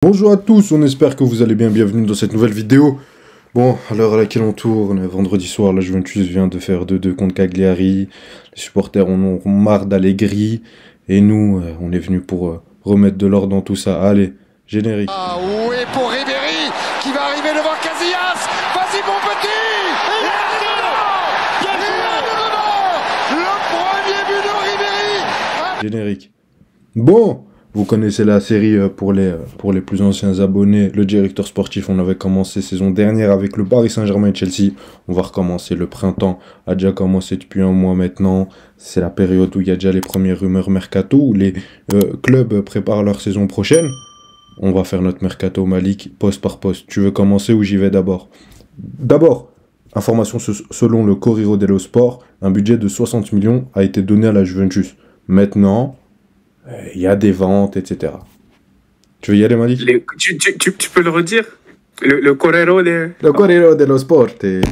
Bonjour à tous, on espère que vous allez bien, bienvenue dans cette nouvelle vidéo. Bon, à l'heure à laquelle on tourne, vendredi soir, la Juventus vient de faire 2-2 contre Cagliari. Les supporters en ont marre d'Allegri. Et nous, on est venus pour remettre de l'ordre dans tout ça. Allez, générique. Ah oui, pour Ribéry, qui va arriver devant Casillas. Vas-y mon petit. Le premier but de Ribéry. Générique. Bon, vous connaissez la série pour les plus anciens abonnés. Le directeur sportif, on avait commencé saison dernière avec le Paris Saint-Germain et Chelsea. On va recommencer. Le printemps a déjà commencé depuis un mois maintenant. C'est la période où il y a déjà les premières rumeurs mercato, où les clubs préparent leur saison prochaine. On va faire notre mercato, Malik, poste par poste. Tu veux commencer ou j'y vais d'abord? D'abord, information selon le Corriere dello Sport, un budget de 60 millions a été donné à la Juventus. Maintenant, il y a des ventes, etc. Tu veux y aller, Malik? Tu peux le redire? Le Corriere de... Le Corriere dello Sport. C'est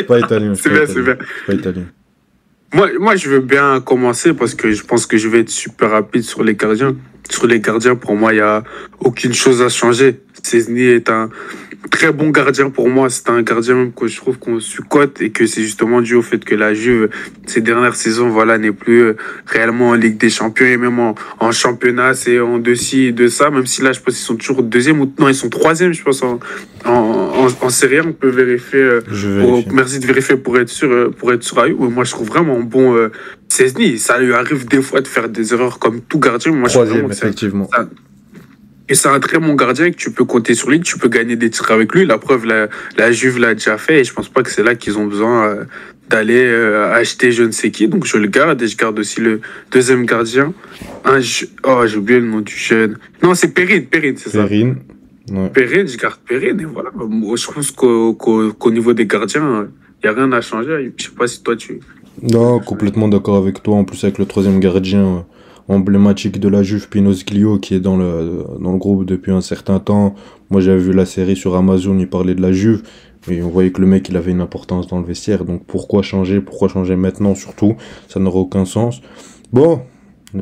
pas italien. C'est bien. Pas italien. Moi, je veux bien commencer parce que je pense que je vais être super rapide sur les gardiens. Sur les gardiens, pour moi, il n'y a aucune chose à changer. Szczęsny est un très bon gardien pour moi. C'est un gardien même que je trouve qu'on sous-cote et que c'est justement dû au fait que la Juve, ces dernières saisons, voilà, n'est plus réellement en Ligue des Champions et même en championnat, c'est en deux-ci et de ça. Même si là, je pense qu'ils sont toujours deuxième ou non, ils sont troisième, je pense, en Serie A. On peut vérifier. Merci de vérifier pour être sûr. Moi, je trouve vraiment bon. Szczęsny, ça lui arrive des fois de faire des erreurs comme tout gardien. Moi, troisième, effectivement. Et c'est un très bon gardien que tu peux compter sur lui, que tu peux gagner des tirs avec lui. La preuve, la Juve l'a déjà fait et je pense pas que c'est là qu'ils ont besoin d'aller acheter je ne sais qui. Donc je le garde et je garde aussi le deuxième gardien. Oh, j'ai oublié le nom du jeune. Non, c'est Perrine, c'est ça. Perrine. Ouais. Perrine, je garde Perrine et voilà. Moi, je pense qu'au niveau des gardiens, il n'y a rien à changer. Je sais pas si toi tu... Non, complètement d'accord avec toi. En plus, avec le troisième gardien emblématique de la Juve, Pino Sglio, qui est dans le groupe depuis un certain temps. Moi, j'avais vu la série sur Amazon, il parlait de la Juve, et on voyait que le mec, il avait une importance dans le vestiaire. Donc, pourquoi changer maintenant, surtout? Ça n'aurait aucun sens. Bon,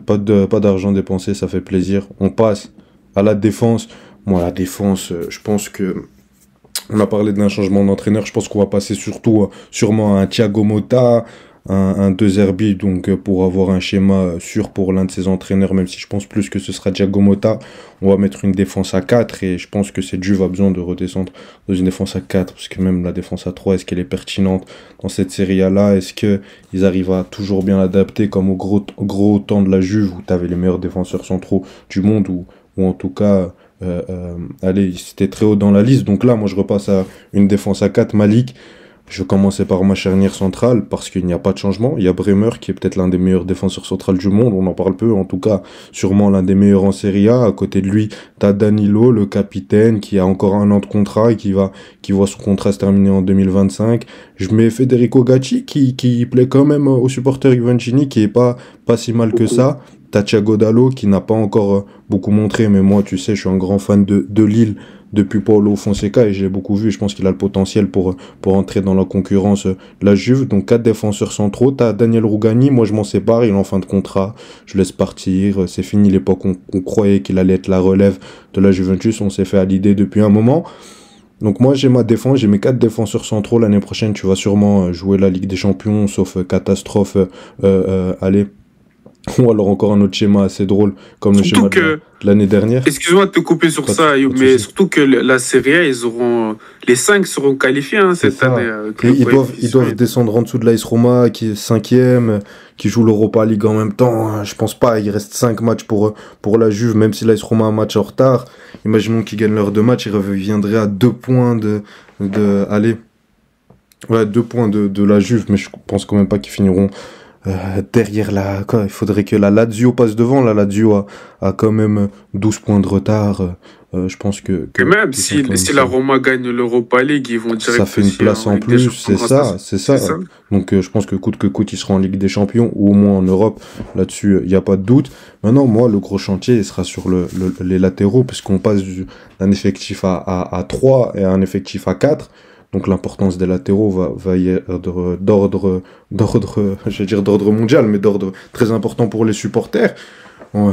pas d'argent dépensé, ça fait plaisir. On passe à la défense. Moi, la défense, je pense que... On a parlé d'un changement d'entraîneur. Je pense qu'on va passer sûrement à un Thiago Motta, un 2RB, donc pour avoir un schéma sûr pour l'un de ses entraîneurs, même si je pense plus que ce sera Thiago Motta. On va mettre une défense à 4 et je pense que cette Juve a besoin de redescendre dans une défense à 4 parce que même la défense à 3, est-ce qu'elle est pertinente dans cette série A-là? Est-ce qu'ils arrivent à toujours bien l'adapter comme au gros temps de la Juve où tu avais les meilleurs défenseurs centraux du monde ou en tout cas... allez, c'était très haut dans la liste. Donc là, moi, je repasse à une défense à 4. Malik, je vais commencer par ma charnière centrale parce qu'il n'y a pas de changement. Il y a Bremer qui est peut-être l'un des meilleurs défenseurs centrales du monde. On en parle peu, en tout cas, sûrement l'un des meilleurs en Serie A. À côté de lui, t'as Danilo, le capitaine, qui a encore un an de contrat et qui voit son contrat se terminer en 2025. Je mets Federico Gacci qui plaît quand même aux supporters Juvencini, qui est pas si mal que ça. T'as Thiago Dalot qui n'a pas encore beaucoup montré, mais moi, tu sais, je suis un grand fan de Lille depuis Paulo Fonseca et je l'ai beaucoup vu. Je pense qu'il a le potentiel pour entrer dans la concurrence de la Juve. Donc, 4 défenseurs centraux. T'as Daniel Rugani, moi, je m'en sépare, il est en fin de contrat. Je laisse partir. C'est fini l'époque où on croyait qu'il allait être la relève de la Juventus. On s'est fait à l'idée depuis un moment. Donc moi j'ai ma défense, j'ai mes 4 défenseurs centraux. L'année prochaine, tu vas sûrement jouer la Ligue des Champions, sauf catastrophe. Allez. Ou alors encore un autre schéma assez drôle, comme le schéma de l'année dernière. Excuse-moi de te couper sur ça, mais surtout que la Serie A, les 5 seront qualifiés cette année. Ils doivent descendre en dessous de l'AS Roma, qui est 5e, qui joue l'Europa League en même temps. Je pense pas, il reste 5 matchs pour la Juve, même si l'AS Roma a un match en retard. Imaginons qu'ils gagnent leurs 2 matchs, ils reviendraient à 2 points allez, ouais, 2 points de la Juve, mais je pense quand même pas qu'ils finiront... derrière il faudrait que la Lazio passe devant. La Lazio a quand même 12 points de retard. Je pense que même si la Roma gagne l'Europa League, ils vont direct. Ça fait une place en plus, c'est ça. Donc je pense que coûte que coûte, ils seront en Ligue des Champions ou au moins en Europe. Là-dessus, il n'y a pas de doute. Maintenant, moi, le gros chantier, il sera sur les latéraux, puisqu'on passe d'un effectif à 3 et à un effectif à 4. Donc l'importance des latéraux va y être d'ordre, je vais dire d'ordre mondial, mais d'ordre très important pour les supporters.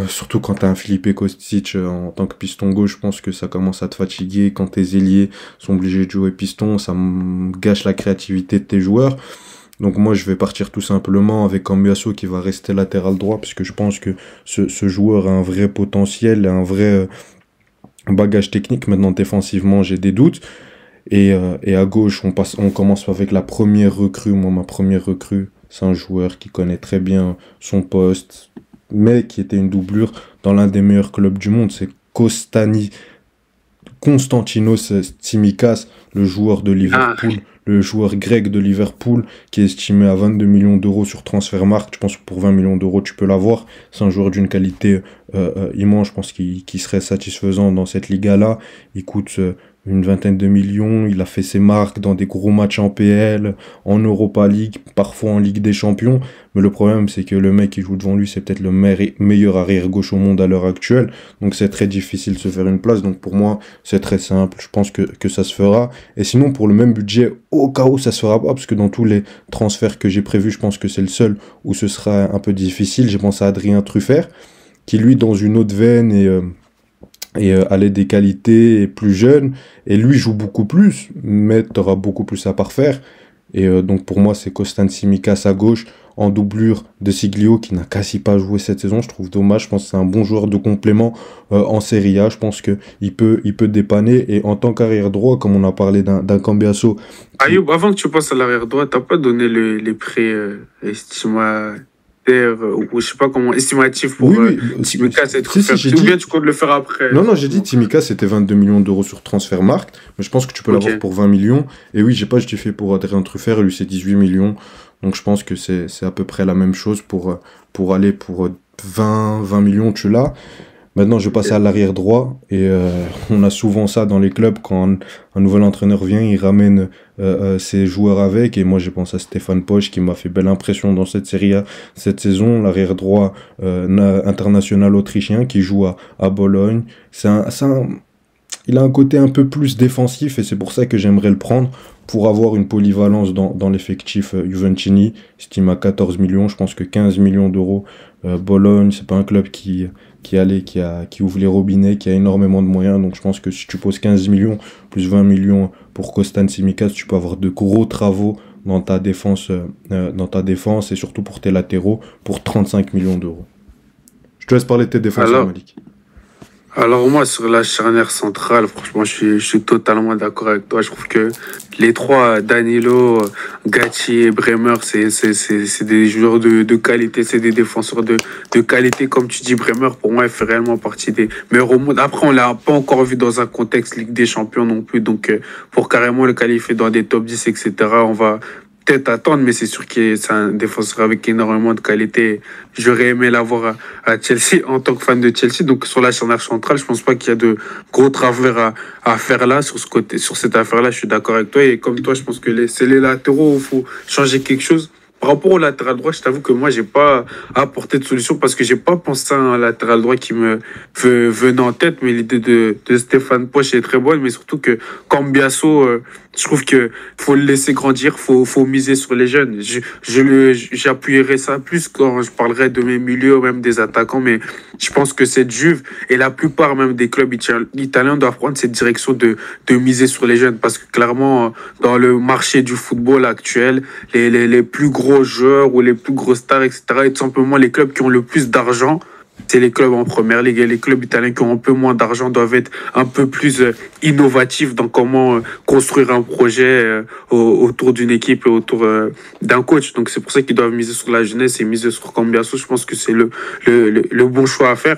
Surtout quand t'as un Felipe Kostic en tant que piston gauche, je pense que ça commence à te fatiguer. Quand tes ailiers sont obligés de jouer piston, ça gâche la créativité de tes joueurs. Donc moi, je vais partir tout simplement avec Cambiasso qui va rester latéral droit, parce que je pense que ce joueur a un vrai potentiel, un vrai bagage technique. Maintenant, défensivement, j'ai des doutes. Et à gauche, on commence avec la première recrue. Moi, ma première recrue, c'est un joueur qui connaît très bien son poste, mais qui était une doublure dans l'un des meilleurs clubs du monde. C'est Konstantinos Tsimikas, le joueur de Liverpool, le joueur grec de Liverpool, qui est estimé à 22 millions d'euros sur Transfermarkt. Je pense que pour 20 millions d'euros, tu peux l'avoir. C'est un joueur d'une qualité immense. Je pense qu'il serait satisfaisant dans cette Liga-là. Il coûte une vingtaine de millions. Il a fait ses marques dans des gros matchs en PL, en Europa League, parfois en Ligue des Champions. Mais le problème, c'est que le mec qui joue devant lui, c'est peut-être le meilleur arrière-gauche au monde à l'heure actuelle. Donc c'est très difficile de se faire une place. Donc pour moi, c'est très simple. Je pense que ça se fera. Et sinon, pour le même budget, au cas où ça se fera pas, parce que dans tous les transferts que j'ai prévus, je pense que c'est le seul où ce sera un peu difficile. J'ai pensé à Adrien Truffert, qui lui, dans une autre veine et a des qualités, est plus jeune, et lui joue beaucoup plus, mais tu auras beaucoup plus à parfaire. Et donc pour moi, c'est Kostan Tsimikas à gauche, en doublure de Siglio, qui n'a quasi pas joué cette saison. Je trouve dommage. Je pense que c'est un bon joueur de complément en Serie A. Je pense qu'il peut dépanner. Et en tant qu'arrière droit, comme on a parlé d'un Cambiasso... Ayoub, avant que tu passes à l'arrière droit, t'as pas donné les prêts estimatifs, ou je sais pas comment, estimatifs pour Tsimikas et Truffert. Ou bien tu comptes le faire après? Non, j'ai dit Tsimikas, c'était 22 millions d'euros sur Transfermarkt, mais je pense que tu peux l'avoir pour 20 millions. Et oui, j'ai pas justifié pour Adrien Truffert, lui c'est 18 millions. Donc je pense que c'est à peu près la même chose pour aller pour 20 millions, tu l'as. Maintenant, je passe à l'arrière droit, et on a souvent ça dans les clubs, quand un nouvel entraîneur vient, il ramène ses joueurs avec, et moi j'ai pensé à Stéphane Posch, qui m'a fait belle impression dans cette Serie A cette saison, l'arrière droit international autrichien, qui joue à Bologne. Il a un côté un peu plus défensif, et c'est pour ça que j'aimerais le prendre, pour avoir une polyvalence dans l'effectif Juventini, estime à 14 millions. Je pense que 15 millions d'euros, Bologne, c'est pas un club qui ouvre les robinets, qui a énormément de moyens. Donc je pense que si tu poses 15 millions plus 20 millions pour Kostan Tsimikas, tu peux avoir de gros travaux dans ta défense, et surtout pour tes latéraux, pour 35 millions d'euros. Je te laisse parler de tes défenseurs, Malik. Alors moi, sur la charnière centrale, franchement, je suis totalement d'accord avec toi. Je trouve que les trois, Danilo, Gatti et Bremer, c'est des joueurs de qualité, c'est des défenseurs de qualité. Comme tu dis, Bremer, pour moi, il fait réellement partie des meilleurs au monde. Après, on l'a pas encore vu dans un contexte Ligue des Champions non plus. Donc, pour carrément le qualifier dans des top 10, etc., on va peut-être attendre, mais c'est sûr que c'est un défenseur avec énormément de qualité. J'aurais aimé l'avoir à Chelsea en tant que fan de Chelsea. Donc sur la charnière centrale, je pense pas qu'il y a de gros travers à faire là sur ce côté, sur cette affaire-là. Je suis d'accord avec toi, et comme toi, je pense que c'est les latéraux où il faut changer quelque chose. Par rapport au latéral droit, je t'avoue que moi, j'ai pas apporté de solution, parce que j'ai pas pensé à un latéral droit qui me venait en tête. Mais l'idée de Stéphane Posch est très bonne, mais surtout que Cambiasso, je trouve que faut le laisser grandir, faut miser sur les jeunes. J'appuierai ça plus quand je parlerai de mes milieux, même des attaquants, mais je pense que cette Juve et la plupart même des clubs italiens doivent prendre cette direction de miser sur les jeunes, parce que clairement, dans le marché du football actuel, les plus gros joueurs ou les plus grosses stars, etc., et tout simplement les clubs qui ont le plus d'argent, c'est les clubs en première ligue, et les clubs italiens qui ont un peu moins d'argent doivent être un peu plus innovatifs dans comment construire un projet autour d'une équipe et autour d'un coach. Donc c'est pour ça qu'ils doivent miser sur la jeunesse et miser sur Cambiasso. Je pense que c'est le bon choix à faire.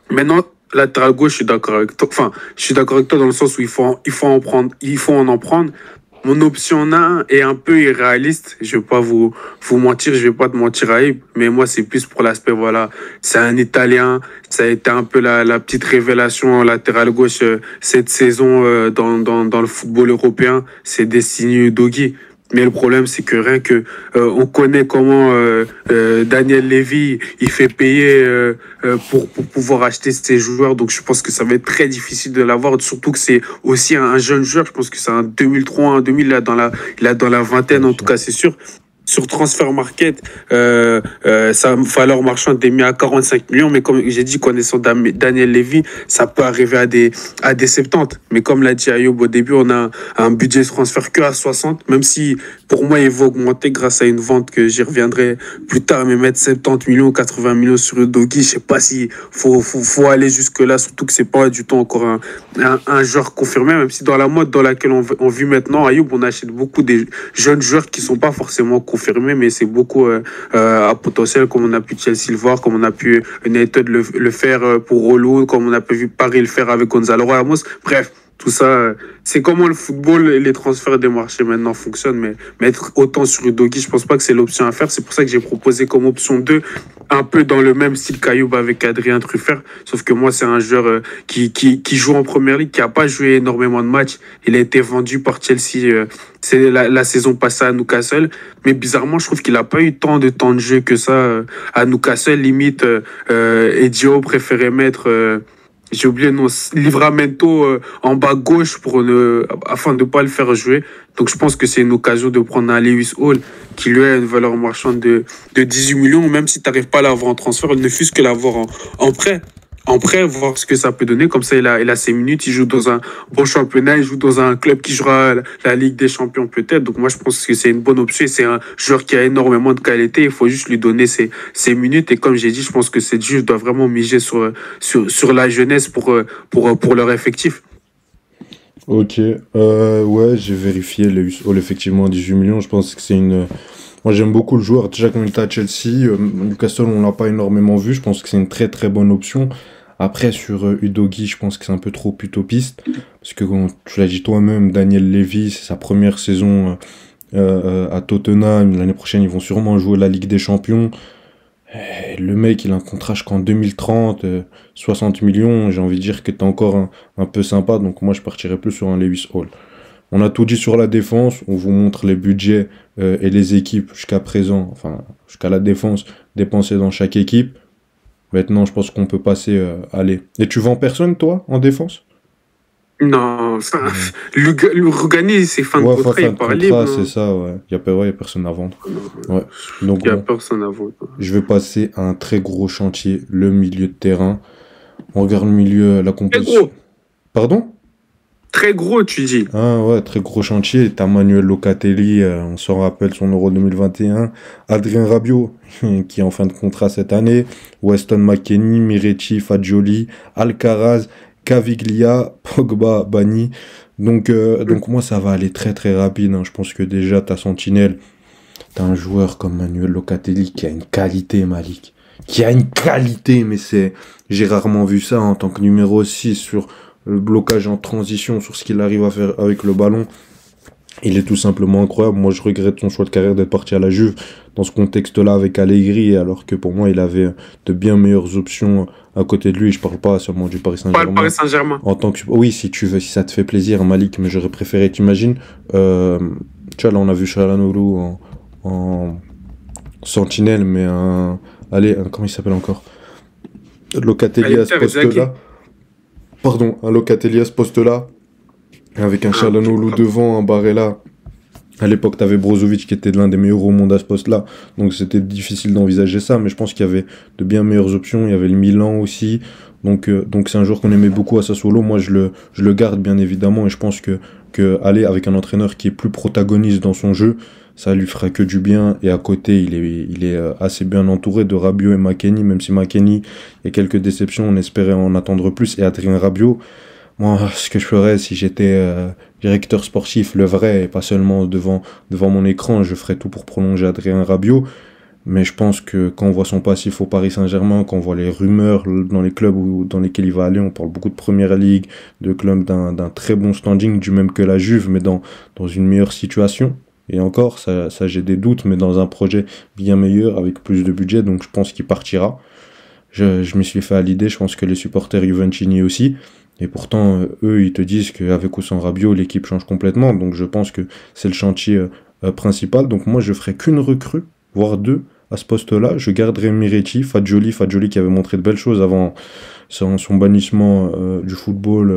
Maintenant, latéral gauche, je suis d'accord avec toi. Enfin, je suis d'accord avec toi dans le sens où il faut en prendre. Mon option 1 est un peu irréaliste. Je vais pas vous mentir, je vais pas te mentir, Aïb. Mais moi, c'est plus pour l'aspect, voilà. C'est un Italien. Ça a été un peu la petite révélation en latéral gauche cette saison dans le football européen. C'est Destiny Udogie. Mais le problème, c'est que rien que on connaît comment Daniel Levy il fait payer pour pouvoir acheter ses joueurs. Donc je pense que ça va être très difficile de l'avoir. Surtout que c'est aussi un jeune joueur. Je pense que c'est un 2003, un 2000, il a dans la vingtaine en tout cas, c'est sûr. sur Transfer Market, sa valeur marchande est mise à 45 millions, mais comme j'ai dit, connaissant Daniel Levy, ça peut arriver à des 70. Mais comme l'a dit Ayoub au début, on a un budget de transfert que à 60, même si pour moi il va augmenter grâce à une vente que j'y reviendrai plus tard, mais mettre 70 millions, 80 millions sur le Doggy, je sais pas si faut aller jusque-là, surtout que c'est pas du tout encore un joueur confirmé, même si dans la mode dans laquelle on vit maintenant, Ayoub, on achète beaucoup des jeunes joueurs qui sont pas forcément confirmés, mais c'est beaucoup à potentiel, comme on a pu Chelsea le voir, comme on a pu United le faire pour Rollo, comme on a pu vu Paris le faire avec Gonzalo Ramos. Bref, tout ça, c'est comment le football et les transferts des marchés maintenant fonctionnent, mais mettre autant sur Udogie, je pense pas que c'est l'option à faire. C'est pour ça que j'ai proposé comme option 2, un peu dans le même style qu'Ayoub avec Adrien Truffert, sauf que moi, c'est un joueur qui joue en première ligue, qui a pas joué énormément de matchs. Il a été vendu par Chelsea, c'est la saison passée à Newcastle, mais bizarrement, je trouve qu'il a pas eu tant de temps de jeu que ça à Newcastle. Limite, Edio préférait mettre... j'ai oublié non, Livramento en bas gauche afin de ne pas le faire jouer. Donc je pense que c'est une occasion de prendre un Lewis Hall qui lui a une valeur marchande de 18 millions, même si tu n'arrives pas à l'avoir en transfert, ne fût-ce que l'avoir en prêt. En prêt, voir ce que ça peut donner. Comme ça, il a ses minutes, il joue dans un bon championnat, il joue dans un club qui jouera la Ligue des Champions peut-être. Donc moi, je pense que c'est une bonne option. C'est un joueur qui a énormément de qualité. Il faut juste lui donner ses minutes. Et comme j'ai dit, je pense que cette juge doit vraiment miser sur la jeunesse pour leur effectif. Ok, ouais, j'ai vérifié les Hall, effectivement, 18 millions. Je pense que c'est une. Moi, j'aime beaucoup le joueur. Déjà, quand il était à Chelsea, Newcastle, on l'a pas énormément vu. Je pense que c'est une très très bonne option. Après, sur Udogie, je pense que c'est un peu trop utopiste. Parce que, comme tu l'as dit toi-même, Daniel Levy, c'est sa première saison à Tottenham. L'année prochaine, ils vont sûrement jouer la Ligue des Champions. Le mec, il a un contrat jusqu'en 2030, 60 millions. J'ai envie de dire que t'es encore un peu sympa. Donc, moi, je partirais plus sur un Lewis Hall. On a tout dit sur la défense, on vous montre les budgets et les équipes jusqu'à présent, enfin jusqu'à la défense dépensées dans chaque équipe. Maintenant, je pense qu'on peut passer, allez. Et tu vends personne, toi, en défense? Non, le Rougani, c'est fin de Ouais, contrat, fin il de part contrat, libre. c'est ça, ouais. Ouais, y a personne à vendre. Ouais. Donc Il n'y a bon, personne à vendre. je vais passer à un très gros chantier, le milieu de terrain. On regarde le milieu, la Très composition. gros, Pardon? très gros, tu dis. Ah ouais, très gros chantier. T'as Manuel Locatelli, on s'en rappelle son Euro 2021. Adrien Rabiot, qui est en fin de contrat cette année. Weston McKennie, Miretti, Fagioli, Alcaraz, Caviglia, Pogba, Bani. Donc moi, ça va aller très très rapide, hein. Je pense que déjà, t'as Sentinelle. T'as un joueur comme Manuel Locatelli qui a une qualité, Malik. Qui a une qualité, mais j'ai rarement vu ça en tant que numéro 6 sur le blocage en transition, sur ce qu'il arrive à faire avec le ballon. Il est tout simplement incroyable. Moi, je regrette son choix de carrière d'être parti à la Juve dans ce contexte-là avec Allegri, alors que pour moi, il avait de bien meilleures options à côté de lui. Je parle pas seulement du Paris Pas le Saint-Germain. Paris Saint-Germain. En tant que... Oui, si tu veux, si ça te fait plaisir, Malik, mais j'aurais préféré, t'imagines, tu vois, là, on a vu Chalanoglu en sentinelle, mais comment il s'appelle encore? Locatelli à ce poste-là. Pardon, un Locatelli à ce poste-là, avec un Chalanoglu devant, un Barella. À l'époque, t'avais Brozovic qui était l'un des meilleurs au monde à ce poste-là, donc c'était difficile d'envisager ça, mais je pense qu'il y avait de bien meilleures options. Il y avait le Milan aussi, donc c'est un joueur qu'on aimait beaucoup à Sassuolo. Moi, je le garde bien évidemment, et je pense que aller avec un entraîneur qui est plus protagoniste dans son jeu, ça lui fera que du bien. Et à côté, il est assez bien entouré de Rabiot et McKennie, même si McKennie, il y a quelques déceptions, on espérait en attendre plus. Et Adrien Rabiot, moi, ce que je ferais si j'étais directeur sportif, le vrai, et pas seulement devant mon écran, je ferais tout pour prolonger Adrien Rabiot. Mais je pense que quand on voit son passif au Paris Saint-Germain, quand on voit les rumeurs dans les clubs dans lesquels il va aller, on parle beaucoup de Première Ligue, de clubs d'un très bon standing, du même que la Juve, mais dans une meilleure situation. Et encore, ça j'ai des doutes, mais dans un projet bien meilleur, avec plus de budget, donc je pense qu'il partira. Je m'y suis fait à l'idée, je pense que les supporters Juventini aussi. Et pourtant, eux, ils te disent qu'avec ou sans Rabiot, l'équipe change complètement. Donc je pense que c'est le chantier principal. Donc moi, je ferai qu'une recrue, voire deux, à ce poste-là. Je garderai Miretti, Fagioli qui avait montré de belles choses avant son bannissement du football.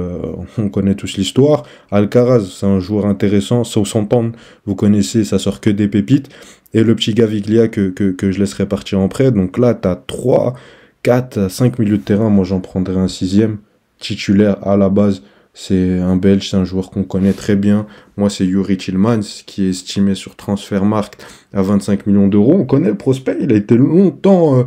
On connaît tous l'histoire. Alcaraz, c'est un joueur intéressant. Southampton, vous connaissez, ça sort que des pépites. et le petit Gaviglia que je laisserai partir en prêt. Donc là, tu as 3, 4, 5 milieux de terrain. Moi, j'en prendrais un sixième. Titulaire à la base, c'est un Belge, c'est un joueur qu'on connaît très bien. Moi, c'est Youri Tillmans, qui est estimé sur Transfermarkt à 25 millions d'euros. On connaît le prospect, il a été longtemps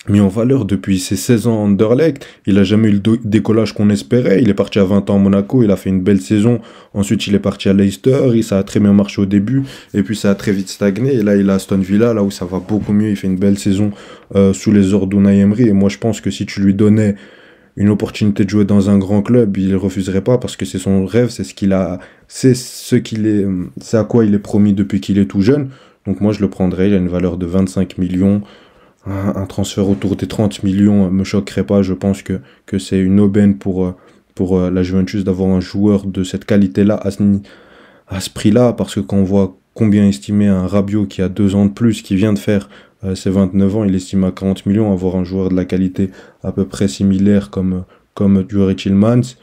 mis en valeur depuis ses 16 ans à Anderlecht. Il a jamais eu le décollage qu'on espérait. Il est parti à 20 ans à Monaco, il a fait une belle saison. Ensuite, il est parti à Leicester, ça a très bien marché au début, et puis ça a très vite stagné. Et là, il a Aston Villa, là où ça va beaucoup mieux. Il fait une belle saison sous les ordres d'Unai Emery. Et moi, je pense que si tu lui donnais une opportunité de jouer dans un grand club, il refuserait pas, parce que c'est son rêve, c'est ce qu'il a, c'est à quoi il est promis depuis qu'il est tout jeune. Donc moi, je le prendrais. Il a une valeur de 25 millions. Un transfert autour des 30 millions me choquerait pas. Je pense que c'est une aubaine pour la Juventus d'avoir un joueur de cette qualité-là à ce prix-là, parce que quand on voit combien estimer un Rabiot qui a 2 ans de plus, qui vient de faire ses 29 ans, il estime à 40 millions, avoir un joueur de la qualité à peu près similaire comme Youri Tillmans,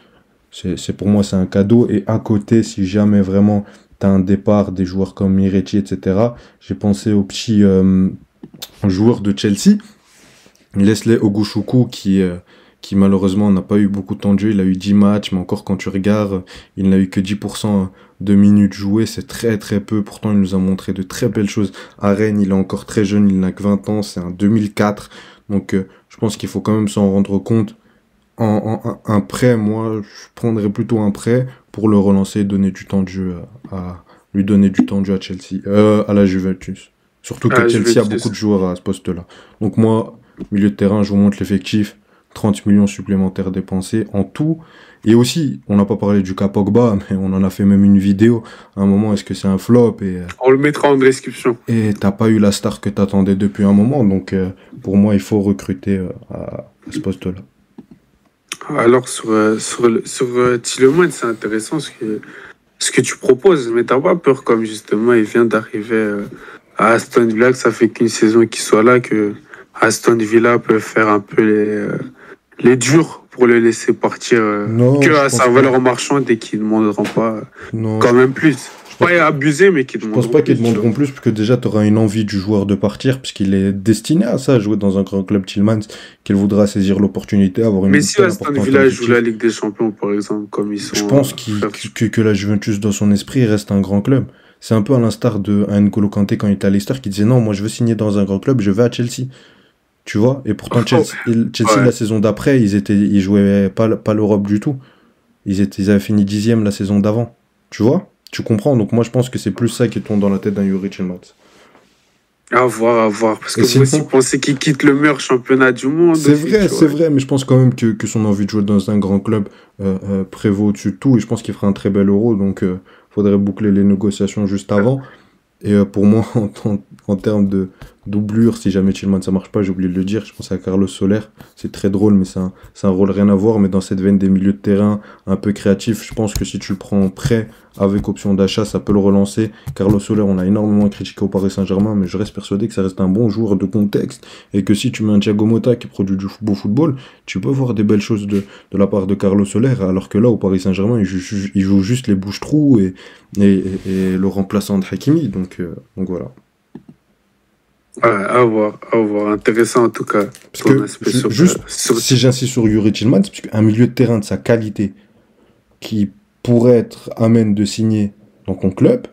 pour moi c'est un cadeau. Et à côté, si jamais vraiment t'as un départ des joueurs comme Miretti, etc., j'ai pensé au petit joueur de Chelsea, Leslie Oguchukwu, qui malheureusement n'a pas eu beaucoup de temps de jeu. Il a eu 10 matchs, mais encore quand tu regardes, il n'a eu que 10% de minutes jouées, c'est très très peu. Pourtant, il nous a montré de très belles choses à Rennes. Il est encore très jeune, il n'a que 20 ans, c'est un 2004. Donc je pense qu'il faut quand même s'en rendre compte. Un prêt, moi, je prendrais plutôt un prêt pour le relancer et donner du temps de jeu lui donner du temps de jeu à Chelsea, à la Juventus. Surtout que Chelsea a beaucoup de joueurs à ce poste-là. Donc moi, milieu de terrain, je vous montre l'effectif. 30 millions supplémentaires dépensés en tout. Et aussi, on n'a pas parlé du cas Pogba, mais on en a fait même une vidéo. À un moment, est-ce que c'est un flop? On le mettra en description. Et t'as pas eu la star que t'attendais depuis un moment. Donc pour moi, il faut recruter à ce poste-là. Alors sur Tielemans, c'est intéressant ce que tu proposes. Mais t'as pas peur, comme justement il vient d'arriver à Aston Villa, que ça fait qu'une saison qu'il soit là, que Aston Villa peut faire un peu les durs pour le laisser partir à sa valeur marchande, et qu'ils ne demanderont pas quand même plus. Pas abuser, mais qu'ils demanderont plus. Je pense pas qu'ils demanderont plus, parce que déjà tu auras une envie du joueur de partir, puisqu'il est destiné à ça, à jouer dans un grand club. Tillmans, qu'il voudra saisir l'opportunité, avoir une. Mais si Aston Villa joue la Ligue des Champions, par exemple, comme ils sont. Je pense que la Juventus, dans son esprit, reste un grand club. C'est un peu à l'instar de N'Golo Kanté quand il était à Leicester, qui disait non, moi je veux signer dans un grand club, je vais à Chelsea. Tu vois, et pourtant Chelsea la saison d'après, ils jouaient pas l'Europe du tout. Ils avaient fini 10e la saison d'avant. Tu vois, tu comprends. Donc moi je pense que c'est plus ça qui tourne dans la tête d'un Youri Tillmans. À voir. Parce que vous aussi pensez qu'il quitte le meilleur championnat du monde. C'est vrai, mais je pense quand même que son envie de jouer dans un grand club prévaut au-dessus de tout. Et je pense qu'il fera un très bel Euro. Donc faudrait boucler les négociations juste avant. Et pour moi, en termes de doublure, si jamais Tillmans ça marche pas, j'ai oublié de le dire, je pense à Carlos Soler. C'est très drôle, mais c'est un rôle rien à voir. Mais dans cette veine des milieux de terrain un peu créatifs, je pense que si tu le prends en prêt avec option d'achat, ça peut le relancer. Carlos Soler, on a énormément critiqué au Paris Saint-Germain, mais je reste persuadé que ça reste un bon joueur de contexte, et que si tu mets un Thiago Motta qui produit du beau football, tu peux voir des belles choses de la part de Carlos Soler, alors que là, au Paris Saint-Germain, il joue juste les bouches-trous et le remplaçant de Hakimi. Donc voilà. Ouais, à voir. Intéressant en tout cas. Parce que, si j'insiste sur Youri Tillmans, parce qu'un milieu de terrain de sa qualité qui pourrait être amène de signer dans ton club,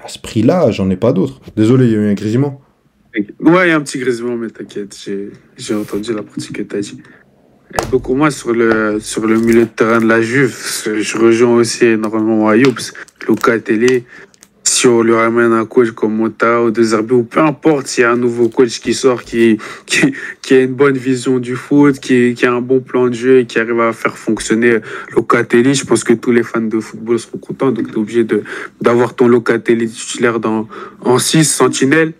à ce prix-là, j'en ai pas d'autres. Désolé, il y a eu un grésillement. Ouais, il y a un petit grésillement, mais t'inquiète, j'ai entendu la partie que t'as dit. Et donc moi, sur le milieu de terrain de la Juve, je rejoins aussi énormément Ayoub. Luca Télé, si on lui ramène un coach comme Mota ou De Zerbi, ou peu importe, s'il y a un nouveau coach qui sort, qui a une bonne vision du foot, qui a un bon plan de jeu et qui arrive à faire fonctionner Locatelli, je pense que tous les fans de football seront contents. Donc tu es obligé d'avoir ton Locatelli titulaire en 6, sentinelle.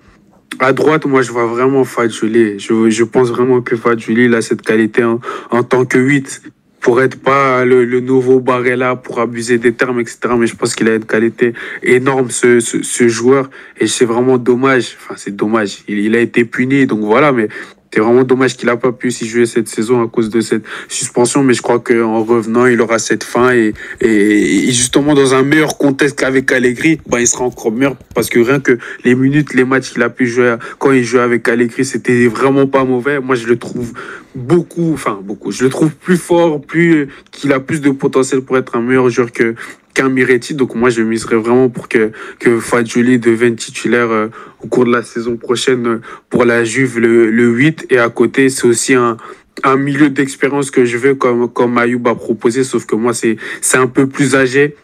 À droite, moi, je vois vraiment Fadjoli. Je pense vraiment que Fadjoli, il a cette qualité en tant que 8. Pour être pas le nouveau Barella, pour abuser des termes, etc. Mais je pense qu'il a une qualité énorme, ce joueur. Et c'est vraiment dommage. Enfin, c'est dommage. Il a été puni, donc voilà. Mais C'est vraiment dommage qu'il n'a pas pu s'y jouer cette saison à cause de cette suspension, mais je crois qu'en revenant, il aura cette fin et justement dans un meilleur contexte qu'avec Allegri, il sera encore meilleur parce que rien que les minutes, les matchs qu'il a pu jouer quand il jouait avec Allegri, c'était vraiment pas mauvais. Moi, je le trouve beaucoup, je le trouve plus fort, qu'il a plus de potentiel pour être un meilleur joueur qu'un Miretti. Donc moi, je miserais vraiment pour que Fagioli devienne titulaire au cours de la saison prochaine pour la Juve le 8. Et à côté, c'est aussi un milieu d'expérience que je veux comme Ayoub a proposé, sauf que moi, c'est un peu plus âgé.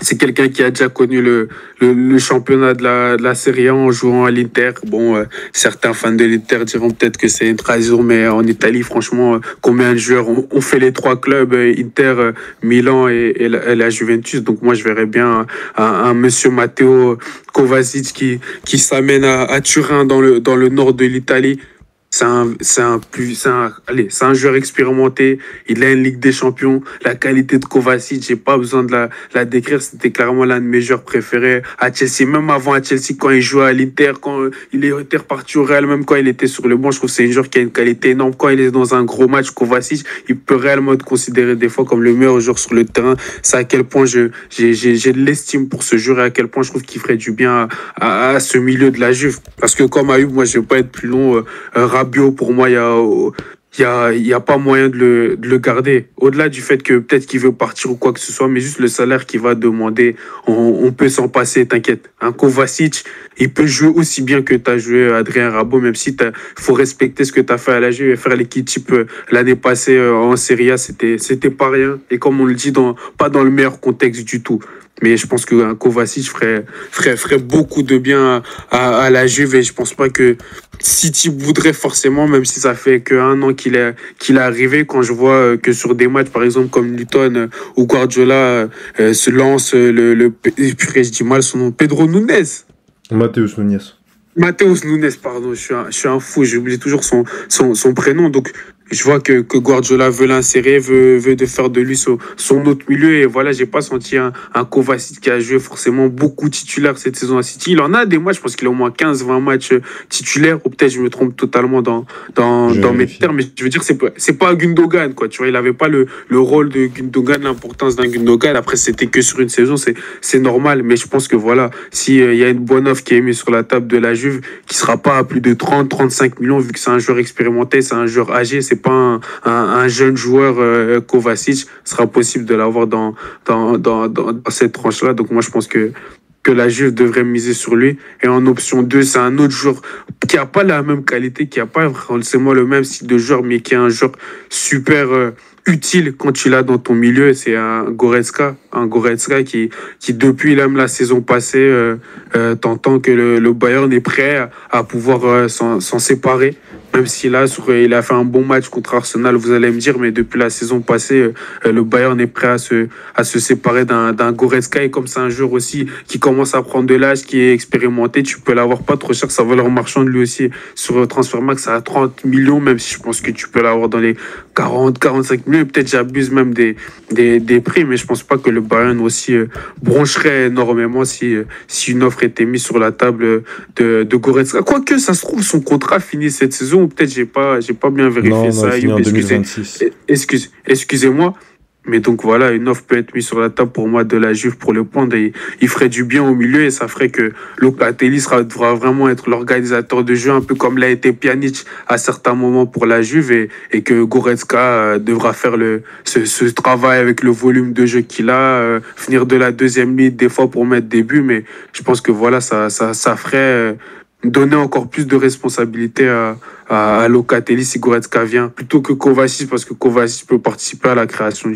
C'est quelqu'un qui a déjà connu le championnat de la Serie A en jouant à l'Inter. Bon, certains fans de l'Inter diront peut-être que c'est une trahison, mais en Italie, franchement, combien de joueurs ont fait les trois clubs, Inter, Milan et la Juventus. Donc moi, je verrais bien un monsieur Matteo Kovacic qui s'amène à Turin dans le nord de l'Italie. C'est un joueur expérimenté. Il a une Ligue des Champions. La qualité de Kovacic, j'ai pas besoin de la décrire. C'était clairement l'un de mes joueurs préférés à Chelsea. Même avant à Chelsea, quand il jouait à l'Inter, quand il était reparti au Real, même quand il était sur le banc, je trouve que c'est un joueur qui a une qualité énorme. Quand il est dans un gros match, Kovacic, il peut réellement être considéré des fois comme le meilleur joueur sur le terrain. C'est à quel point j'ai de l'estime pour ce joueur et à quel point je trouve qu'il ferait du bien à ce milieu de la Juve. Parce que comme Ayoub, moi, je vais pas être plus long. Rabiot, pour moi, il y a pas moyen de le garder. Au-delà du fait que peut-être qu'il veut partir ou quoi que ce soit, mais juste le salaire qu'il va demander, on peut s'en passer, t'inquiète. Un Kovacic, il peut jouer aussi bien que tu as joué Adrien Rabiot, même si faut respecter ce que tu as fait à la Juve et faire l'équipe type l'année passée en Serie A, c'était pas rien. Et comme on le dit, pas dans le meilleur contexte du tout. Mais je pense qu'un Kovacic ferait beaucoup de bien à la Juve et je pense pas que City voudrait forcément, même si ça fait qu'un an qu'il est arrivé. Quand je vois que sur des matchs, par exemple, comme Luton ou Guardiola se lance je dis mal son nom, Pedro Nunes. Mateus Nunes. Mateus Nunes, pardon, je suis un fou, j'oublie toujours son prénom. Donc, je vois que Guardiola veut l'insérer, veut de faire de lui son autre milieu. Et voilà, j'ai pas senti un Kovacic qui a joué forcément beaucoup titulaire cette saison à City. Il en a des matchs, je pense qu'il a au moins 15-20 matchs titulaires. Ou peut-être je me trompe totalement dans mes termes. Mais je veux dire, c'est pas Gundogan, quoi. Tu vois, il avait pas le rôle de Gundogan, l'importance d'un Gundogan. Après, c'était que sur une saison, c'est normal. Mais je pense que voilà, si il y a une bonne offre qui est mise sur la table de la Juve, qui sera pas à plus de 30-35 millions, vu que c'est un joueur expérimenté, c'est un joueur âgé, c'est pas un jeune joueur Kovacic, sera possible de l'avoir dans cette tranche-là. Donc moi, je pense que la Juve devrait miser sur lui. Et en option 2, c'est un autre joueur qui a pas la même qualité, qui a pas forcément le même style de joueur, mais qui est un joueur super utile quand tu l'as dans ton milieu. C'est un Goretzka qui depuis même la saison passée t'entends que le Bayern est prêt à pouvoir s'en séparer. Même si là, il a fait un bon match contre Arsenal, vous allez me dire, mais depuis la saison passée, le Bayern est prêt à se séparer d'un Goretzka. Et comme c'est un joueur aussi qui commence à prendre de l'âge, qui est expérimenté, tu peux l'avoir pas trop cher. Sa valeur marchande, lui aussi, sur Transfermax, à 30 millions, même si je pense que tu peux l'avoir dans les 40-45 millions. Et peut-être j'abuse même des prix, mais je pense pas que le Bayern aussi broncherait énormément si une offre était mise sur la table de Goretzka. Quoique, ça se trouve, son contrat finit cette saison. Ou peut-être j'ai pas bien vérifié ça. Il en 2026. Excusez-moi. Mais donc voilà, une offre peut être mise sur la table pour moi de la Juve pour le prendre et il ferait du bien au milieu et ça ferait que Locatelli devra vraiment être l'organisateur de jeu, un peu comme l'a été Pjanic à certains moments pour la Juve et que Goretzka devra faire ce travail avec le volume de jeu qu'il a, finir de la deuxième ligne des fois pour mettre des buts, mais je pense que voilà, ça ferait donner encore plus de responsabilité à Locatelli si Goretzka vient, plutôt que Kovacic, parce que Kovacic peut participer à la création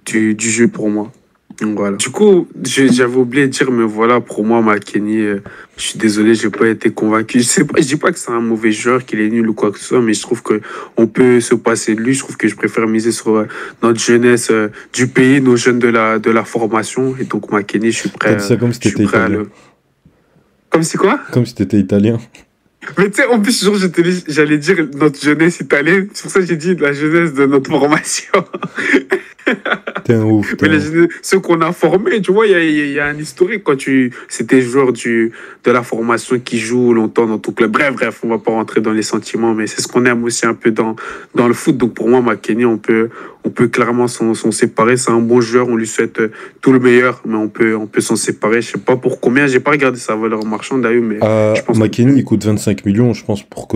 du jeu pour moi. Donc voilà. Du coup, j'avais oublié de dire, mais voilà, pour moi, McKennie, je suis désolé, j'ai pas été convaincu. Je dis pas que c'est un mauvais joueur, qu'il est nul ou quoi que ce soit, mais je trouve que on peut se passer de lui. Je trouve que je préfère miser sur notre jeunesse du pays, nos jeunes de la formation. Et donc, McKennie, je suis prêt. C'est comme si t'étais italien. Comme si quoi? Comme si t'étais italien. Mais tu sais, en plus, j'allais dire notre jeunesse italienne. C'est pour ça que j'ai dit la jeunesse de notre formation. T'es un ouf. Mais ceux qu'on a formés, tu vois, il y a un historique quand c'était joueur de la formation qui joue longtemps dans ton club. Bref, on va pas rentrer dans les sentiments, mais c'est ce qu'on aime aussi un peu dans le foot. Donc pour moi, McKennie, on peut clairement s'en séparer. C'est un bon joueur, on lui souhaite tout le meilleur, mais on peut s'en séparer. Je sais pas pour combien, j'ai pas regardé sa valeur marchande d'ailleurs, mais je pense McKennie, il coûte 25 millions, je pense, pour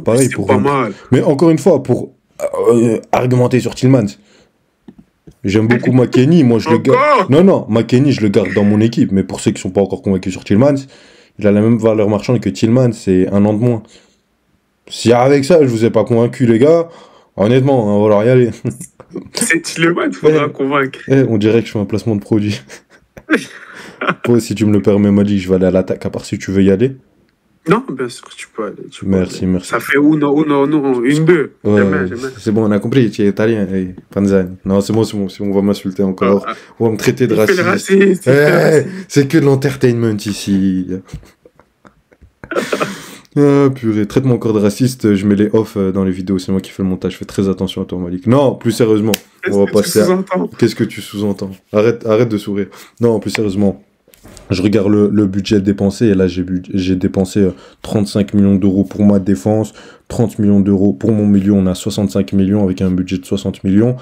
pareil. C'est pas mal. Mais encore une fois, pour argumenter sur Tillmans. J'aime beaucoup McKennie, moi je le garde. Non, McKennie, je le garde dans mon équipe, mais pour ceux qui sont pas encore convaincus sur Tillmans, il a la même valeur marchande que Tillmans, c'est un an de moins. Si avec ça, je vous ai pas convaincu, les gars, honnêtement, on va falloir y aller. C'est Tillmans, il faudra convaincre. On dirait que je fais un placement de produit. Si tu me le permets, Malik, je vais aller à l'attaque, à part si tu veux y aller. Non, bien sûr, tu peux aller. Merci. Ça fait une, deux. Ouais, c'est bon, on a compris, tu es italien, Panzani. Non, c'est bon, on va m'insulter encore. On va me traiter de raciste. C'est que de l'entertainment ici. Purée, traite-moi encore de raciste, je mets les off dans les vidéos, c'est moi qui fais le montage, fais très attention à toi, Malik. Non, plus sérieusement, on va passer à... Qu'est-ce que tu sous-entends? Arrête de sourire. Non, plus sérieusement. Je regarde le budget dépensé et là j'ai dépensé 35 millions d'euros pour ma défense, 30 millions d'euros pour mon milieu, on a 65 millions avec un budget de 60 millions.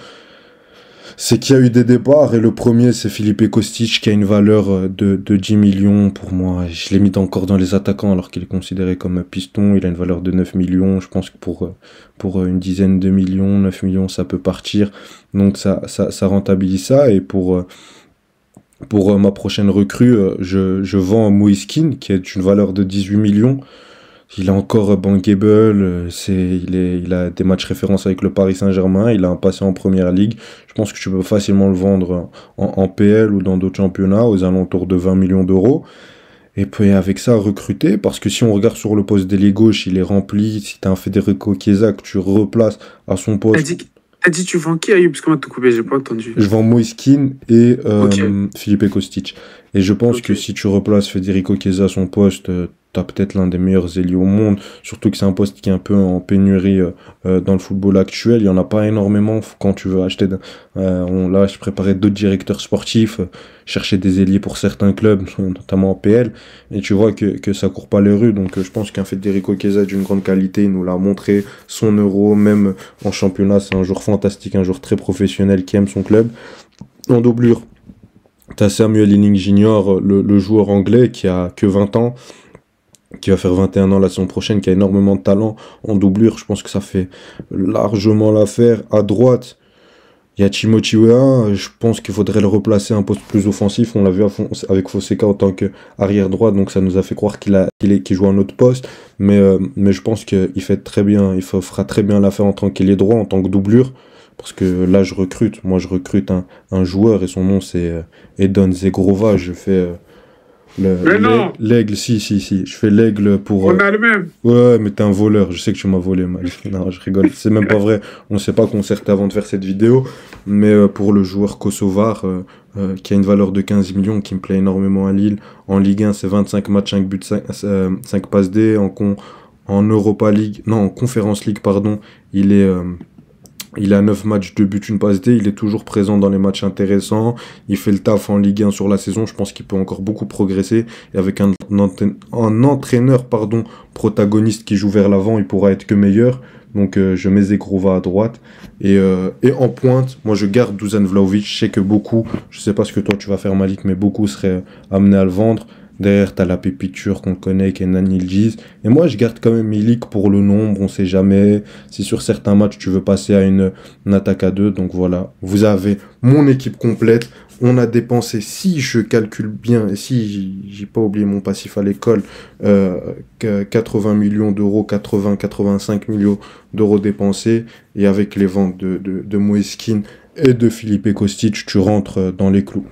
C'est qu'il y a eu des départs et le premier c'est Filipe Kostic qui a une valeur de 10 millions pour moi. Je l'ai mis encore dans les attaquants alors qu'il est considéré comme piston, il a une valeur de 9 millions, je pense que pour une dizaine de millions, 9 millions ça peut partir, donc ça rentabilise ça et pour ma prochaine recrue, je vends Moiskin, qui est une valeur de 18 millions. Il est encore bankable, il a des matchs références avec le Paris Saint-Germain, il a un passé en première ligue. Je pense que tu peux facilement le vendre en PL ou dans d'autres championnats aux alentours de 20 millions d'euros. Et puis avec ça, recruter, parce que si on regarde sur le poste d'ailier gauche, il est rempli. Si tu as un Federico Chiesa que tu replaces à son poste... T'as dit tu vends qui, Ayoub? Parce que moi, tout coupé, j'ai pas entendu. Je vends Moiskin et Filipe Kostic. Et je pense que si tu replaces Federico Chiesa à son poste, t'as peut-être l'un des meilleurs ailiers au monde. Surtout que c'est un poste qui est un peu en pénurie dans le football actuel. Il y en a pas énormément quand tu veux acheter. Là, je préparais d'autres directeurs sportifs, chercher des ailiers pour certains clubs, notamment en PL. Et tu vois que ça court pas les rues. Donc je pense qu'un Federico Chiesa d'une grande qualité, il nous l'a montré. Son Euro, même en championnat, c'est un joueur fantastique, un joueur très professionnel qui aime son club. En doublure, t'as Samuel Inning Jr., le joueur anglais qui a que 20 ans, qui va faire 21 ans la saison prochaine, qui a énormément de talent. En doublure, je pense que ça fait largement l'affaire. À droite, il y a Timothy Weah. Je pense qu'il faudrait le replacer à un poste plus offensif. On l'a vu avec Fonseca en tant qu'arrière droite, donc ça nous a fait croire qu'il joue à un autre poste. Mais je pense qu'il fait très bien, fera très bien l'affaire en tant qu'ailier droit, en tant que doublure. Parce que là, je recrute un joueur et son nom c'est Edon Zegrova. Je fais l'aigle, si. Je fais l'aigle pour... On a le même. Ouais, mais t'es un voleur. Je sais que tu m'as volé, Malik. Non, je rigole. C'est même pas vrai. On s'est pas concerté avant de faire cette vidéo. Mais pour le joueur kosovar, qui a une valeur de 15 millions, qui me plaît énormément à Lille. En Ligue 1, c'est 25 matchs, 5 buts, 5 passes D. En Europa League, non, en Conference League, pardon, il a 9 matchs, 2 buts, une passe D. Il est toujours présent dans les matchs intéressants. Il fait le taf en Ligue 1 sur la saison. Je pense qu'il peut encore beaucoup progresser. Et avec un entraîneur protagoniste qui joue vers l'avant, il pourra être que meilleur. Donc je mets Zegrova à droite. Et en pointe, moi je garde Dusan Vlahovic. Je sais que beaucoup, je sais pas ce que toi tu vas faire, Malik, mais beaucoup seraient amenés à le vendre. Derrière, t'as la pépiture qu'on connaît, Kenan Yildiz. Et moi, je garde quand même Milik pour le nombre, on sait jamais. Si sur certains matchs, tu veux passer à une attaque à 2. Donc voilà, vous avez mon équipe complète. On a dépensé, si je calcule bien, et si j'ai pas oublié mon passif à l'école, 80 millions d'euros, 85 millions d'euros dépensés. Et avec les ventes de Moiskin et de Filipe Kostic, tu rentres dans les clous.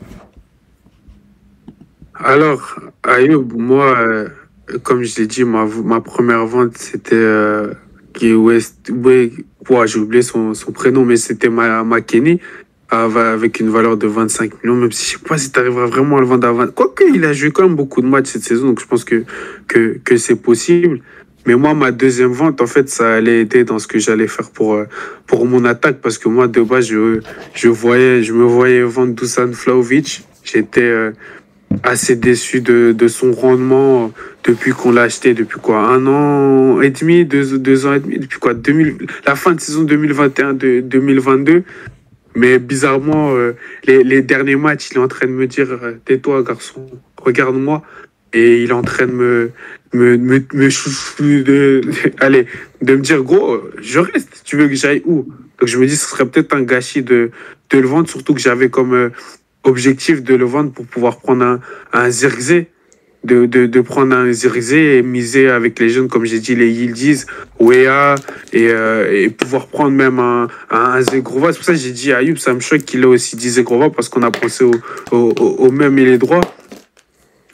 Alors, Ayoub, moi, comme je l'ai dit, ma première vente, c'était j'ai oublié son prénom, mais c'était McKennie, avec une valeur de 25 millions, même si je sais pas si tu arriveras vraiment à le vendre à 20. Quoique, il a joué quand même beaucoup de matchs cette saison, donc je pense que c'est possible. Mais moi, ma deuxième vente, en fait, ça allait aider dans ce que j'allais faire pour mon attaque. Parce que moi, de base, je me voyais vendre Dusan Vlahovic. J'étais assez déçu de son rendement depuis qu'on l'a acheté, depuis quoi, 1 an et demi, 2 ans et demi, depuis quoi, la fin de saison 2021-2022. Mais bizarrement, les derniers matchs, il est en train de me dire tais-toi, garçon, regarde-moi. Et il est en train de allez, de me dire gros, je reste, tu veux que j'aille où? Donc je me dis, ce serait peut-être un gâchis de le vendre, surtout que j'avais comme objectif de le vendre pour pouvoir prendre un Zirkzee. De prendre un Zirkzee et miser avec les jeunes, comme j'ai dit, les Yildiz, Wea, et pouvoir prendre même un Zegrova. C'est pour ça que j'ai dit à Ayoub, ça me choque qu'il ait aussi dit Zegrova, parce qu'on a pensé au même ailier droit.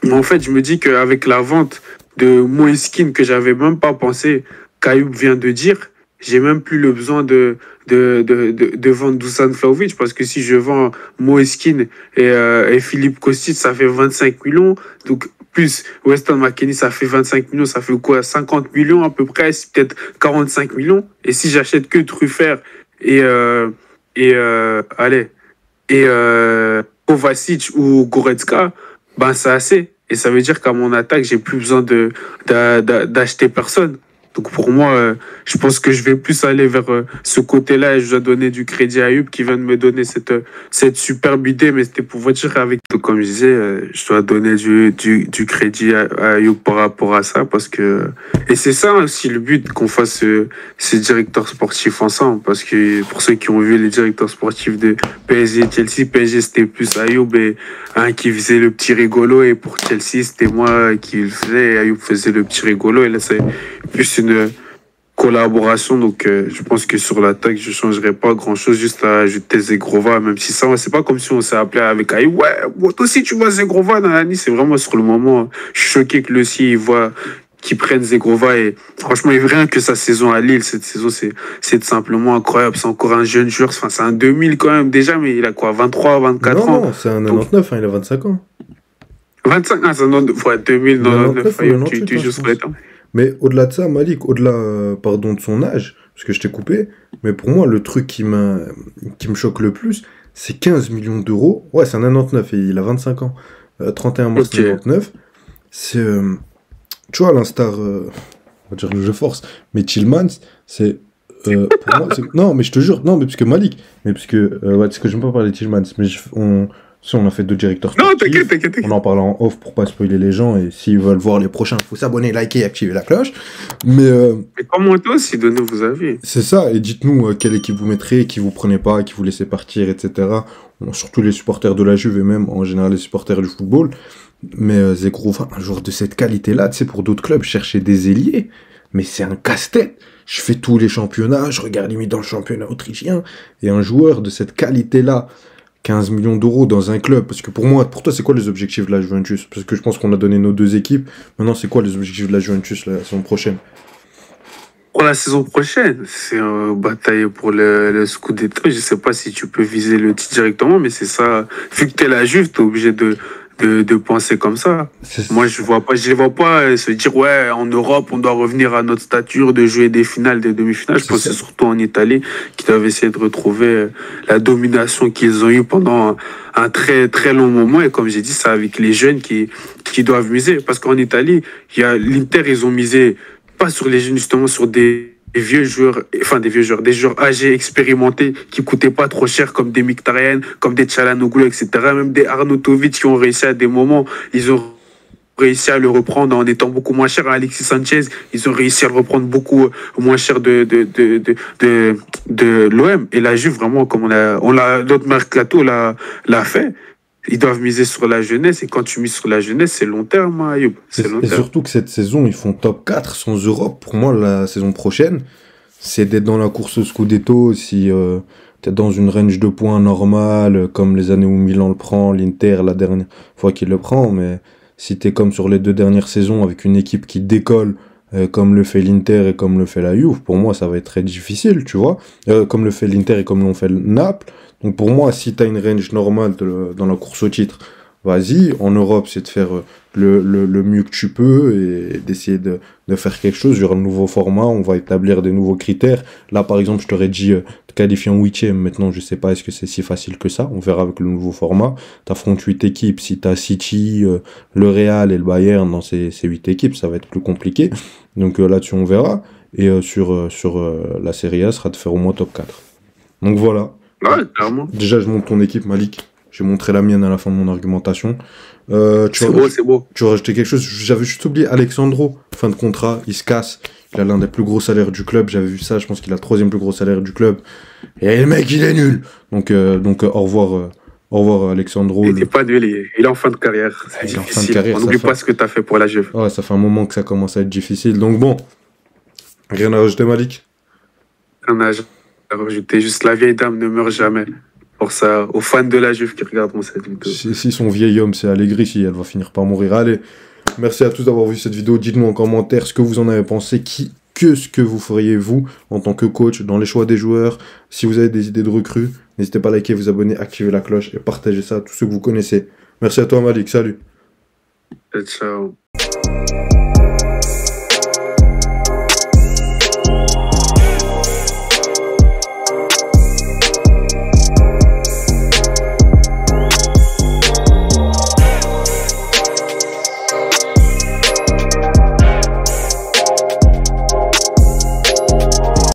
Mais en fait, je me dis qu'avec la vente de Moiskin, que j'avais même pas pensé, qu'Ayoub vient de dire, j'ai même plus le besoin de vendre Dusan Vlahovic, parce que si je vends Moiskin et Philippe Kostic, ça fait 25 millions. Donc, plus Weston McKennie, ça fait 25 millions, ça fait quoi? 50 millions à peu près, c'est peut-être 45 millions. Et si j'achète que Truffert allez, Kovacic ou Goretzka, ben c'est assez. Et ça veut dire qu'à mon attaque, j'ai plus besoin d'acheter personne. Donc pour moi, je pense que je vais plus aller vers ce côté-là, et je dois donner du crédit à Ayoub qui vient de me donner cette superbe idée. Mais c'était pour vous dire avec, comme je disais, je dois donner du crédit à Ayoub par rapport à ça, parce que, et c'est ça aussi le but, qu'on fasse ces directeurs sportifs ensemble, parce que pour ceux qui ont vu les directeurs sportifs de PSG et Chelsea, PSG c'était plus Ayoub et qui faisait le petit rigolo, et pour Chelsea c'était moi qui le faisais, et Ayoub faisait le petit rigolo, et là c'est plus une collaboration. Donc je pense que sur l'attaque je changerai pas grand chose, juste à ajouter Zegrova, même si ça, c'est pas comme si on s'est appelé avec Ayoub, ouais, toi aussi tu vois Zegrova dans la c'est vraiment sur le moment, je suis choqué que le si il voit qu'ils prennent Zegrova. Et franchement, rien que sa saison à Lille, cette saison, c'est simplement incroyable. C'est encore un jeune joueur, enfin, c'est un 2000 quand même déjà, mais il a quoi, 23, 24 ans? Non, c'est un 99, il a 25 ans. 25 ans, c'est un 2000, 99, tu joues sur les temps. Mais au-delà de ça, Malik, au-delà, pardon, de son âge, parce que je t'ai coupé, mais pour moi, le truc qui me choque le plus, c'est 15 millions d'euros. Ouais, c'est un 99 et il a 25 ans. 31 mars 99. C'est, tu vois, à l'instar, on va dire le jeu force, mais Tillmans, c'est, pour moi, non, mais je te jure, non, mais parce que Malik, mais parce que, ouais, c'est que je ne peux pas parler de Tillmans, mais si on a fait 2 directeurs sportifs, non, t'inquiète. On en parle en off pour pas spoiler les gens, et s'ils veulent voir les prochains, il faut s'abonner, liker et activer la cloche. Mais commentez aussi, donnez vos avis. C'est ça, et dites-nous quelle équipe vous mettrez, qui vous prenez pas, qui vous laissez partir, etc. Surtout les supporters de la Juve, et même en général les supporters du football. Mais Zegrova, un joueur de cette qualité-là, tu sais, pour d'autres clubs, chercher des ailiers, mais c'est un casse-tête. Je fais tous les championnats, je regarde limite dans le championnat autrichien, et un joueur de cette qualité-là, 15 millions d'euros dans un club, parce que pour toi, c'est quoi les objectifs de la Juventus? Parce que je pense qu'on a donné nos 2 équipes. Maintenant, c'est quoi les objectifs de la Juventus la saison prochaine? Pour la saison prochaine, c'est bataille pour le Scudetto. Je sais pas si tu peux viser le titre directement, mais c'est ça. Vu que t'es la Juve, t'es obligé de penser comme ça. Moi, je les vois pas se dire, ouais, en Europe, on doit revenir à notre stature de jouer des finales, des demi-finales. Je pense que c'est surtout en Italie qu'ils doivent essayer de retrouver la domination qu'ils ont eue pendant un très, très long moment. Et comme j'ai dit, c'est avec les jeunes qui doivent miser. Parce qu'en Italie, l'Inter, ils ont misé pas sur les jeunes, justement, sur des vieux joueurs, des joueurs âgés, expérimentés, qui coûtaient pas trop cher, comme des Mkhitaryan, comme des Çalhanoğlu, etc. Même des Arnautovic qui ont réussi à des moments, ils ont réussi à le reprendre en étant beaucoup moins cher. Alexis Sanchez, ils ont réussi à le reprendre beaucoup moins cher de l'OM. Et la Juve, vraiment, comme notre mercato l'a fait. Ils doivent miser sur la jeunesse, et quand tu mises sur la jeunesse, c'est long terme, Ayoub. Et surtout que cette saison, ils font top 4 sans Europe. Pour moi, la saison prochaine, c'est d'être dans la course au Scudetto, si t'es dans une range de points normale, comme les années où Milan le prend, l'Inter la dernière fois qu'il le prend, mais si t'es comme sur les 2 dernières saisons avec une équipe qui décolle, comme le fait l'Inter et comme le fait la Juve, pour moi ça va être très difficile, tu vois, comme le fait l'Inter et comme l'ont fait le Naples. Donc pour moi, si t'as une range normale dans la course au titre, vas-y. En Europe, c'est de faire le mieux que tu peux et d'essayer de faire quelque chose. Il y aura un nouveau format, on va établir des nouveaux critères. Là, par exemple, je t'aurais dit te qualifier en huitième. Maintenant, je sais pas, est-ce que c'est si facile que ça? On verra avec le nouveau format. T'affrontes 8 équipes. Si t'as City, le Real et le Bayern dans ces 8 équipes, ça va être plus compliqué. Donc là-dessus, on verra. Et sur la Serie A, sera de faire au moins top 4. Donc voilà. Ouais, clairement. Déjà, je montre ton équipe, Malik. J'ai montré la mienne à la fin de mon argumentation. C'est beau, c'est beau. Tu as rajouté quelque chose? J'avais juste oublié Alexandro, fin de contrat, il se casse. Il a l'un des plus gros salaires du club. J'avais vu ça, je pense qu'il a le troisième plus gros salaire du club. Et le mec, il est nul. Donc au revoir Alexandro. Il n'est pas nul, il est en fin de carrière. C'est Il est en fin de difficile. carrière, On ça n'oublie fait- pas ce que tu as fait pour la Juve. Ouais, ça fait un moment que ça commence à être difficile. Donc bon, rien à rajouter, Malik? On a rajouté juste la vieille dame ne meurt jamais. Pour ça, aux fans de la Juve qui regarderont cette vidéo. Si son vieil homme, c'est Allegri, si elle va finir par mourir. Allez, merci à tous d'avoir vu cette vidéo. Dites-nous en commentaire ce que vous en avez pensé. Ce que vous feriez, vous, en tant que coach, dans les choix des joueurs. Si vous avez des idées de recrues, n'hésitez pas à liker, vous abonner, activer la cloche et partager ça à tous ceux que vous connaissez. Merci à toi, Malik. Salut. Ciao.